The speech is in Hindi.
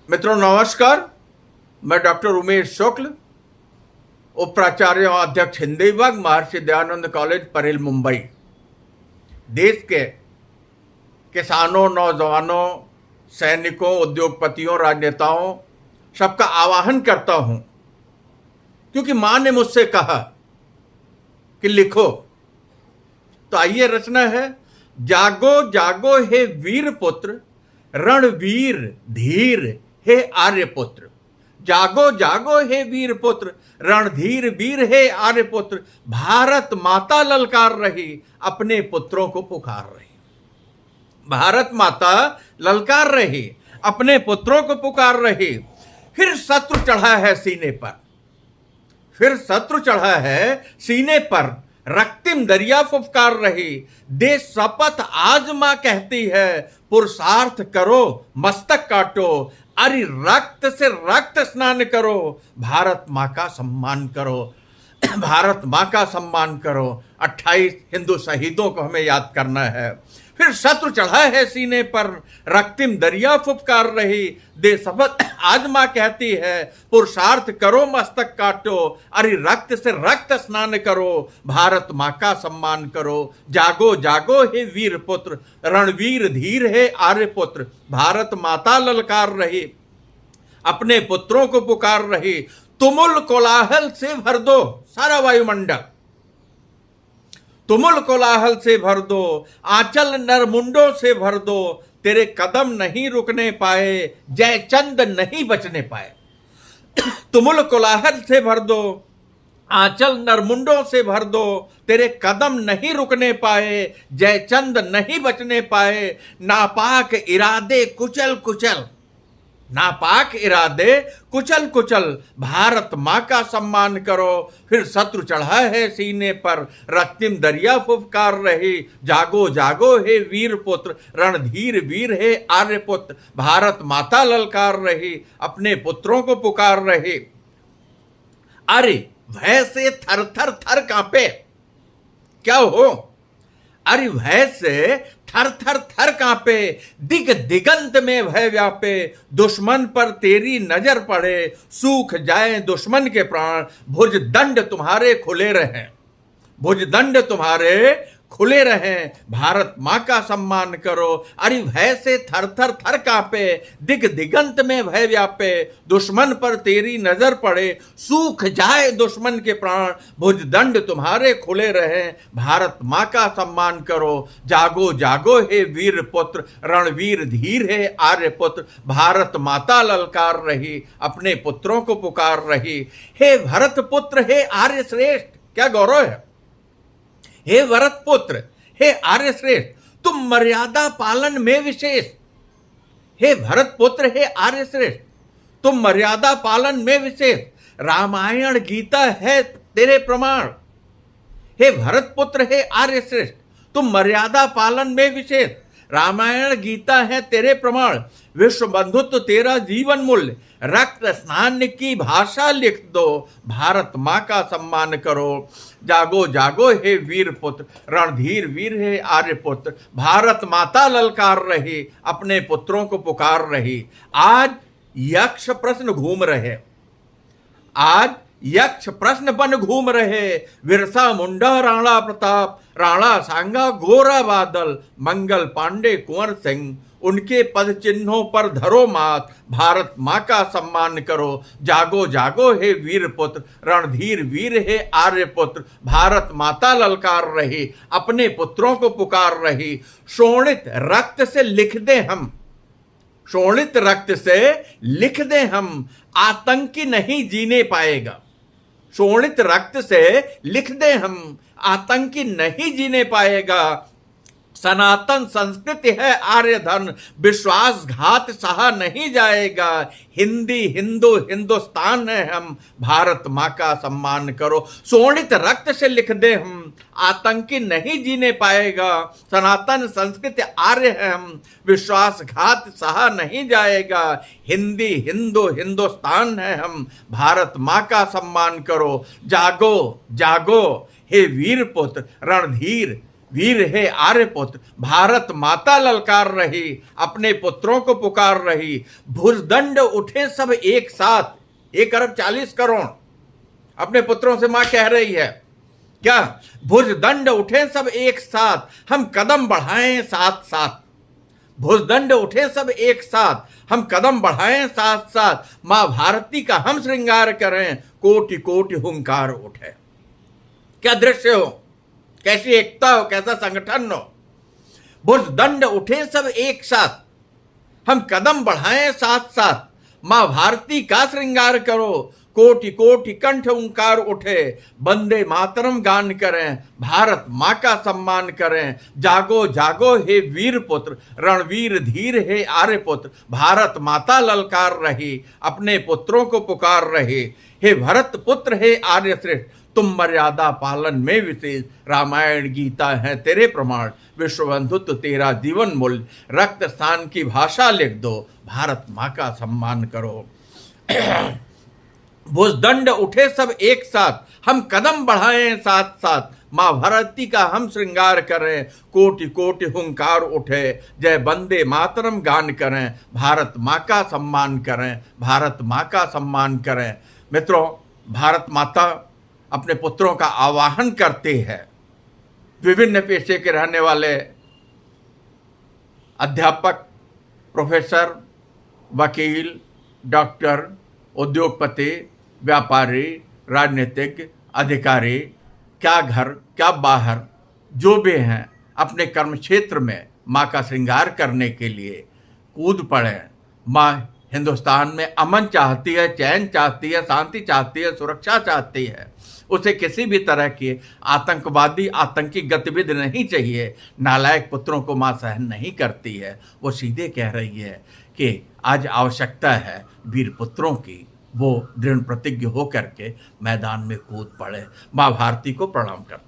मित्रों नमस्कार। मैं डॉक्टर उमेश शुक्ल, उप प्राचार्य और अध्यक्ष हिंदी विभाग, महर्षि दयानंद कॉलेज, परेल, मुंबई। देश के किसानों, नौजवानों, सैनिकों, उद्योगपतियों, राजनेताओं सबका आह्वान करता हूं, क्योंकि मां ने मुझसे कहा कि लिखो। तो आइए रचना है, जागो जागो हे वीर पुत्र, रणवीर धीर हे आर्यपुत्र। जागो जागो हे वीर पुत्र, रणधीर वीर हे आर्यपुत्र। भारत माता ललकार रही, अपने पुत्रों को पुकार रही। भारत माता ललकार रही, अपने पुत्रों को पुकार रही। फिर शत्रु चढ़ा है सीने पर, फिर शत्रु चढ़ा है सीने पर, रक्तिम दरिया फुफकार रही। देश शपथ आज मां कहती है, पुरुषार्थ करो मस्तक काटो, अरे रक्त से रक्त स्नान करो, भारत मां का सम्मान करो, भारत मां का सम्मान करो। 28 हिंदू शहीदों को हमें याद करना है। फिर शत्रु चढ़ा है सीने पर, रक्तिम दरिया फुफकार रही। दे शपथ आज मां कहती है, पुरुषार्थ करो मस्तक काटो, अरे रक्त से रक्त स्नान करो, भारत मां का सम्मान करो। जागो जागो हे वीर पुत्र, रणवीर धीर हे आर्यपुत्र। भारत माता ललकार रही, अपने पुत्रों को पुकार रही। तुमुल कोलाहल से भर दो सारा वायुमंडल, तुमुल कोलाहल से भर दो, आंचल नरमुंडों से भर दो। तेरे कदम नहीं रुकने पाए, जय चंद नहीं बचने पाए। तुमुल कोलाहल से भर दो, आंचल नरमुंडों से भर दो। तेरे कदम नहीं रुकने पाए, जय चंद नहीं बचने पाए। नापाक इरादे कुचल कुचल, नापाक इरादे कुचल कुचल, भारत मां का सम्मान करो। फिर शत्रु चढ़ा है सीने पर, रक्तिम दरिया फुफकार रही। जागो जागो हे वीर पुत्र, रणधीर वीर हे आर्यपुत्र। भारत माता ललकार रही, अपने पुत्रों को पुकार रही। अरे भय से थर थर थर कांपे, क्या हो? अरे भय से थर थर थर कांपे, दिग दिगंत में भय व्यापे। दुश्मन पर तेरी नजर पड़े, सूख जाए दुश्मन के प्राण। भुज दंड तुम्हारे खुले रहें, भुज दंड तुम्हारे खुले रहें। भारत मां का सम्मान करो। अरे भय से थर थर थर कांपे, दिग दिगंत में भय व्यापे। दुश्मन पर तेरी नजर पड़े, सूख जाए दुश्मन के प्राण। भुज दंड तुम्हारे खुले रहें, भारत मां का सम्मान करो। जागो जागो हे वीर पुत्र, रणवीर धीर हे आर्यपुत्र। भारत माता ललकार रही, अपने पुत्रों को पुकार रही। हे भरत पुत्र हे आर्य श्रेष्ठ, क्या गौरव है। हे भरत पुत्र हे आर्य श्रेष्ठ, तुम मर्यादा पालन में विशेष। हे भरत पुत्र हे आर्य श्रेष्ठ, तुम मर्यादा पालन में विशेष। रामायण गीता है तेरे प्रमाण। हे भरत पुत्र हे आर्य श्रेष्ठ, तुम मर्यादा पालन में विशेष। रामायण गीता है तेरे प्रमाण। विश्व बंधुत्व तेरा जीवन मूल्य, रक्त स्नान की भाषा लिख दो। भारत मां का सम्मान करो। जागो जागो हे वीर पुत्र, रणधीर वीर हे आर्यपुत्र। भारत माता ललकार रही, अपने पुत्रों को पुकार रही। आज यक्ष प्रश्न घूम रहे, आज यक्ष प्रश्न बन घूम रहे। विरसा मुंडा राणा प्रताप, राणा सांगा गोरा बादल। मंगल पांडे कुंवर सिंह, उनके पद चिन्हों पर धरो मात। भारत मां का सम्मान करो। जागो जागो हे वीर पुत्र, रणधीर वीर हे आर्यपुत्र। भारत माता ललकार रही, अपने पुत्रों को पुकार रही। शोणित रक्त से लिख दे हम, शोणित रक्त से लिख दे हम। आतंकी नहीं जीने पाएगा, शोणित रक्त से लिख दे हम। आतंकी नहीं जीने पाएगा। सनातन संस्कृति है आर्य धन, विश्वासघात सहा नहीं जाएगा। हिंदी हिंदू हिंदुस्तान है हम, भारत मां का सम्मान करो। शोणित रक्त से लिख दे हम, आतंकी नहीं जीने पाएगा। सनातन संस्कृति आर्य है हम, विश्वासघात सहा नहीं जाएगा। हिंदी हिंदू हिंदुस्तान है हम, भारत मां का सम्मान करो। जागो जागो हे वीर पुत्र, रणधीर वीर है आर्यपुत्र, भारत माता ललकार रही, अपने पुत्रों को पुकार रही। भुजदंड उठे सब एक साथ, 1,40,40,000,000 अपने पुत्रों से मां कह रही है क्या? भुजदंड उठे सब एक साथ, हम कदम बढ़ाएं साथ साथ। भुजदंड उठे सब एक साथ, हम कदम बढ़ाएं साथ साथ। मां भारती का हम श्रृंगार करें, कोटि कोटि हुंकार उठे। क्या दृश्य हो, कैसी एकता हो, कैसा संगठन हो। भुजदंड उठे सब एक साथ, हम कदम बढ़ाएं साथ साथ। मां भारती का श्रृंगार करो, कोटि कोटि कंठ ओंकार उठे। वंदे मातरम गान करें, भारत मां का सम्मान करें। जागो जागो हे वीर पुत्र, रणवीर धीर हे आर्यपुत्र। भारत माता ललकार रही, अपने पुत्रों को पुकार रहे। हे भरत पुत्र हे आर्यश्रेष्ठ, तुम मर्यादा पालन में विशेष। रामायण गीता है तेरे प्रमाण, विश्वबंधुत्व तेरा जीवन मूल्य। रक्त स्थान की भाषा लिख दो, भारत माँ का सम्मान करो। भुजदंड उठे सब एक साथ, हम कदम बढ़ाएं साथ साथ। माँ भारती का हम श्रृंगार करें, कोटि कोटि हुंकार उठे। जय वंदे मातरम गान करें, भारत माँ का सम्मान करें, भारत माँ का सम्मान करें। मित्रों, भारत माता अपने पुत्रों का आवाहन करते हैं। विभिन्न पेशे के रहने वाले अध्यापक, प्रोफेसर, वकील, डॉक्टर, उद्योगपति, व्यापारी, राजनीतिज्ञ, अधिकारी, क्या घर क्या बाहर, जो भी हैं, अपने कर्म क्षेत्र में माँ का श्रृंगार करने के लिए कूद पड़े। माँ हिंदुस्तान में अमन चाहती है, चैन चाहती है, शांति चाहती है, सुरक्षा चाहती है। उसे किसी भी तरह की आतंकी गतिविधि नहीं चाहिए। नालायक पुत्रों को माँ सहन नहीं करती है। वो सीधे कह रही है कि आज आवश्यकता है वीर पुत्रों की, वो दृढ़ प्रतिज्ञ होकर के मैदान में कूद पड़े। माँ भारती को प्रणाम करते हैं।